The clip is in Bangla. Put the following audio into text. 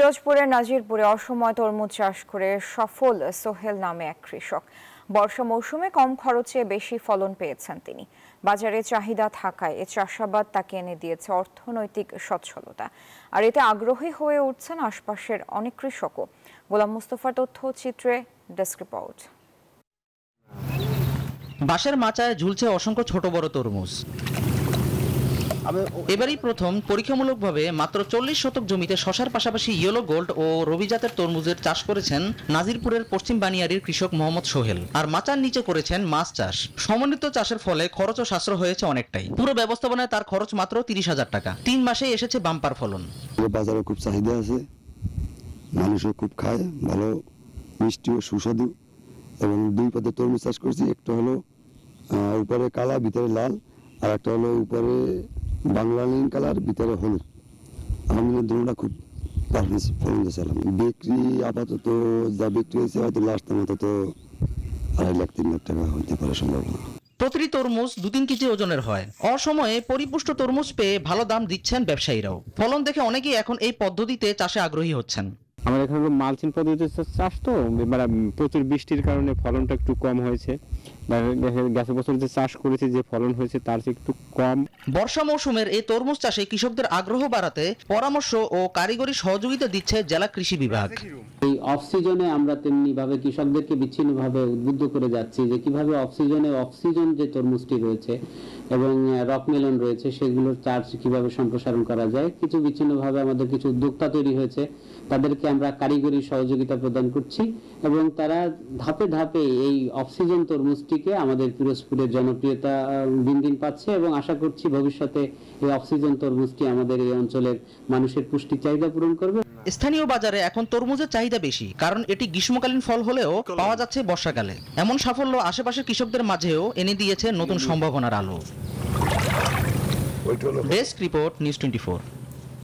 পিরোজপুরের নাজিরপুরে অসময়ে তরমুজ চাষ করে সফল সোহেল নামে এক কৃষক। বর্ষা মৌসুমে কম খরচে বেশি ফলন পেয়েছেন তিনি। বাজারে চাহিদা থাকায় এ চাষাবাদ তাকে এনে দিয়েছে অর্থনৈতিক সচ্ছলতা, আর এতে আগ্রহী হয়ে উঠছেন আশপাশের অনেক কৃষকও। গোলাম মুস্তফার তথ্যচিত্রে ডেস্ক রিপোর্ট। বাঁশের মাচায় ঝুলছে অসংখ্য ছোট বড় তরমুজ। এবারই প্রথম পরীক্ষামূলকভাবে মাত্র 40 শতক জমিতে শশার পাশাপাশি ইয়েলো গোল্ড ও রবি জাতের তরমুজের চাষ করেছেন নাজিরপুরের পশ্চিম বানিয়ারির কৃষক মোহাম্মদ সোহেল। আর মাচার নিচে করেছেন মাছ চাষ। সমন্বিত চাষের ফলে খরচ ও সাশ্রয় হয়েছে অনেকটাই। পুরো ব্যবস্থাপনায় তার খরচ মাত্র 30,000 টাকা। 3 মাসেই এসেছে বাম্পার ফলন। বাজারে খুব চাহিদা আছে, মানুষও খুব খায়, ভালো মিষ্টি ও সুস্বাদু। এবং 2 পদে তরমুজ চাষ করছি, একটা হলো উপরে কালা ভিতরে লাল, আর একটা হলো উপরে বাংলা লাইন কালার ভিতরে হলুদ। আলহামদুলিল্লাহ দুটোটা খুব ফলন দিয়েছিলাম। বিক্রি আপাতত যা বিক্রি হয়েছে হয়তো লাস্টের মতো তো 2.5 লাখ 3 লাখ টাকা হইতে পারে সম্ভাবনা। প্রতিটি তরমুজ 2-3 কেজি ওজনের হয়। অসময়ে পরিপুষ্ট তরমুজ পেয়ে ভালো দাম দিচ্ছেন ব্যবসায়ীরাও। ফলন দেখে অনেকেই এখন এই পদ্ধতিতে চাষে আগ্রহী হচ্ছেন। আমাদের এখানে মালচিং পদ্ধতিতে চাষ তো, মানে প্রচুর বৃষ্টির কারণে ফলনটা একটু কম হয়েছে। গত বছর যে চাষ করেছি যে ফলন হয়েছে তার চেয়ে একটু কম। বর্ষা মৌসুমের এই তরমুজ চাষে কৃষকদের আগ্রহ বাড়াতে পরামর্শ ও কারিগরি সহযোগিতা দিচ্ছে জেলা কৃষি বিভাগ। এই অফ সিজনে আমরা তেমনি ভাবে কৃষকদেরকে বিচ্ছিন্নভাবে উদ্বুদ্ধ করে যাচ্ছি যে কিভাবে অফ সিজন যে তরমুজটি রয়েছে এবং রক মেলন রয়েছে সেগুলোর চাষ কিভাবে সম্প্রসারণ করা যায়। কিছু বিচ্ছিন্নভাবে আমাদের কিছু উদ্যোক্তা তৈরি হয়েছে, তাদেরকে আমরা কারিগরি সহযোগিতা প্রদান করছি এবং তারা ধাপে ধাপে এই অফ সিজন তরমুজটিকে আমাদের পিরোজপুরের জনপ্রিয়তা দিন দিন পাচ্ছে এবং আশা করছি ভবিষ্যতে এই অফ সিজন তরমুজটি আমাদের এই অঞ্চলের মানুষের পুষ্টি চাহিদা পূরণ করবে। স্থানীয় বাজারে এখন তরমুজের চাহিদা বেশি, কারণ এটি গ্রীষ্মকালীন ফল হলেও পাওয়া যাচ্ছে বর্ষাকালে। এমন সাফল্য আশেপাশের কৃষকদের মাঝেও এনে দিয়েছে নতুন সম্ভাবনার আলো। Desk report, news 24।